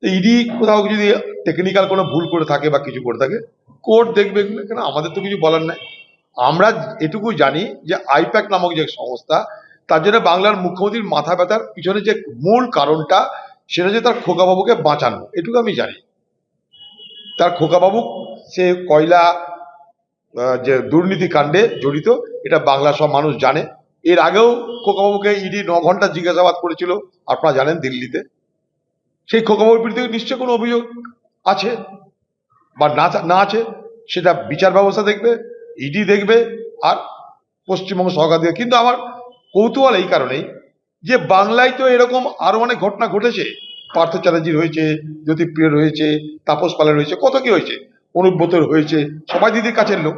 ED কোথাও যদি technical কোনো ভুল করে থাকে বা কিছু করে থাকে, কোর্ট দেখবে এগুলো, কেন আমাদের তো কিছু বলার নাই। আমরা এটুকু জানি যে আইপ্যাক নামক যে সংস্থা, তার জন্য বাংলার মুখ্যমন্ত্রীর মাথা ব্যথার পিছনে যে মূল কারণটা, সেটা যে তার খোকাবাবুকে বাঁচানো, এটুকু আমি জানি। তার খোকাবাবু সে কয়লা যে দুর্নীতি কাণ্ডে জড়িত, এটা বাংলা সব মানুষ জানে। এর আগেও খোকাবাবুকে ইডি 9 ঘন্টা জিজ্ঞাসাবাদ করেছিল, আপনারা জানেন, দিল্লিতে। সেই খোকাবাবুর বিরুদ্ধে নিশ্চয় কোনো অভিযোগ আছে বা না আছে, সেটা বিচার ব্যবস্থা দেখবে, ইডি দেখবে, আর পশ্চিমবঙ্গ সরকার দেখবে। কিন্তু আমার কৌতূহল এই কারণেই যে বাংলায় তো এরকম আরো অনেক ঘটনা ঘটেছে। পার্থ চ্যাটার্জির হয়েছে, জ্যোতিপ্রিয়র হয়েছে, তাপস পালের হয়েছে, কত কি হয়েছে, অনুব্রতর হয়েছে, সবাই দিদির কাছের লোক।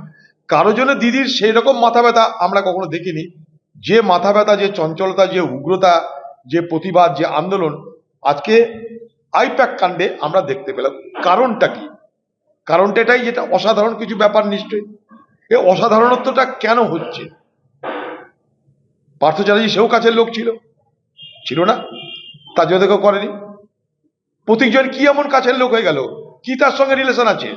কারো জন্য দিদির সেই রকম মাথা ব্যথা আমরা কখনো দেখিনি। যে মাথা ব্যথা, যে চঞ্চলতা, যে উগ্রতা, যে প্রতিবাদ, যে আন্দোলন আজকে আইপ্যাক কাণ্ডে আমরা দেখতে পেলাম। কারণটা কি? কারণটা এটাই, যেটা অসাধারণ কিছু ব্যাপার নিশ্চয়ই। এই অসাধারণত্বটা কেন হচ্ছে? পার্থ চ্যাটার্জি সেও কাছের লোক ছিল, ছিল না? তার জন্য কেউ করেনি। প্রতীকজন কি এমন কাছের লোক হয়ে গেল? কি তার সঙ্গে রিলেশন আছে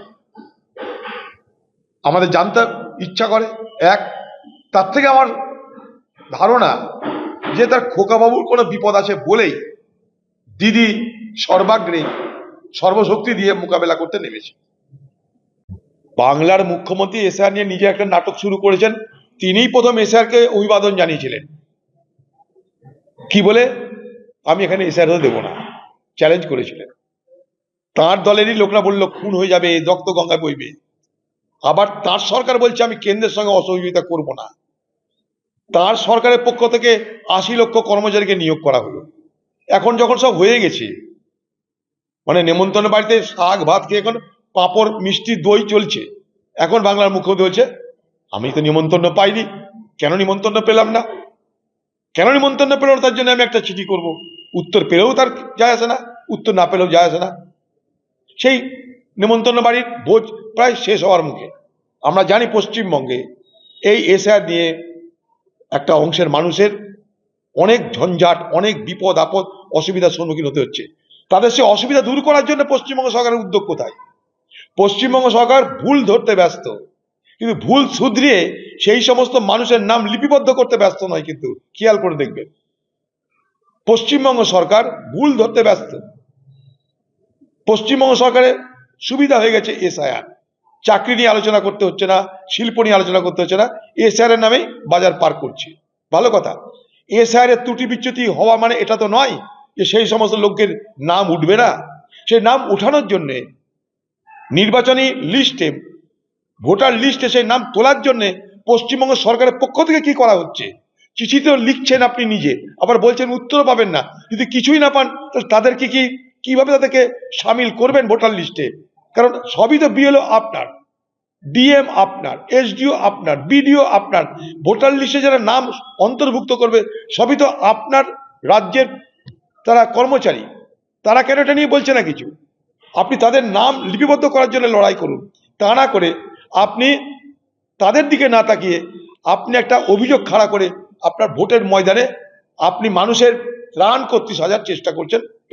আমাদের জানতে ইচ্ছা করে। এক, তার থেকে আমার ধারণা যে তার খোকাবাবুর কোনো বিপদ আছে বলেই দিদি সর্বাগ্রে সর্বশক্তি দিয়ে মোকাবেলা করতে নেমেছে। বাংলার মুখ্যমন্ত্রী এসআর নিয়ে নিজে একটা নাটক শুরু করেছেন। তিনিই প্রথম এসআরকে অভিবাদন জানিয়েছিলেন, কি বলে? আমি এখানে এসআর হতে দেবো না, চ্যালেঞ্জ করেছিলেন। তার দলেরই লোকরা বলল খুন হয়ে যাবে, রক্ত গঙ্গা বইবে। আবার তার সরকার বলছে আমি কেন্দ্রের সঙ্গে অসহযোগিতা করব না। তার সরকারের পক্ষ থেকে 80 লক্ষ কর্মচারীকে নিয়োগ করা হলো। এখন যখন সব হয়ে গেছে, মানে নেমন্তন্ন বাড়িতে শাক ভাত খেয়ে এখন পাঁপড় মিষ্টি দই চলছে, এখন বাংলার মুখ্যমন্ত্রী বলছে আমি তো নিমন্ত্রণ পাইনি, কেন নিমন্ত্রণ পেলাম না, কেন নিমন্ত্রণ পেল না, তার জন্য আমি একটা চিঠি করব। উত্তর পেলেও তার যায় আসে না, উত্তর না পেলেও যায় আসে না। সেই নিমন্ত্রণ বাড়ির ভোজ প্রায় শেষ হওয়ার মুখে। আমরা জানি পশ্চিমবঙ্গে এই এসআর নিয়ে একটা অংশের মানুষের অনেক ঝঞ্ঝাট, অনেক বিপদ আপদ, অসুবিধার সম্মুখীন হতে হচ্ছে। তাদের সে অসুবিধা দূর করার জন্য পশ্চিমবঙ্গ সরকারের উদ্যোগ কোথায়? পশ্চিমবঙ্গ সরকার ভুল ধরতে ব্যস্ত, কিন্তু ভুল শুধরিয়ে সেই সমস্ত মানুষের নাম লিপিবদ্ধ করতে ব্যস্ত নয়। কিন্তু খেয়াল করে দেখবেন, পশ্চিমবঙ্গ সরকার ভুল ধরতে ব্যস্ত। পশ্চিমবঙ্গ সরকারের সুবিধা হয়ে গেছে এসআইআর, চাকরি নিয়ে আলোচনা করতে হচ্ছে না, শিল্প নিয়ে আলোচনা করতে হচ্ছে না, এসআইআর এর নামেই বাজার পার করছে। ভালো কথা। এসআইআর এর ত্রুটি বিচ্যুতি হওয়া মানে এটা তো নয় যে সেই সমস্ত লোকের নাম উঠবে না। সেই নাম উঠানোর জন্য নির্বাচনী লিস্টে, ভোটার লিস্টে সেই নাম তোলার জন্য পশ্চিমবঙ্গ সরকারের পক্ষ থেকে কি করা হচ্ছে? চিঠি তো লিখছেন আপনি নিজে, আবার বলছেন উত্তরও পাবেন না। যদি কিছুই না পান তাহলে তাদেরকে কিভাবে তাদেরকে সামিল করবেন ভোটার লিস্টে? কারণ সবই তো বিএলও আপনার, ডিএম আপনার, এসডিও আপনার, বিডিও আপনার। ভোটার লিস্টে যারা নাম অন্তর্ভুক্ত করবে সবই তো আপনার রাজ্যের তারা কর্মচারী। তারা কেন এটা নিয়ে বলছে না কিছু? আপনি তাদের নাম লিপিবদ্ধ করার জন্য লড়াই করুন। তা না করে আপনি তাদের দিকে না তাকিয়ে আপনি একটা অভিযোগ খাড়া করে আপনার ভোটের ময়দানে আপনি মানুষের ত্রাণ করতে সাজার চেষ্টা করছেন।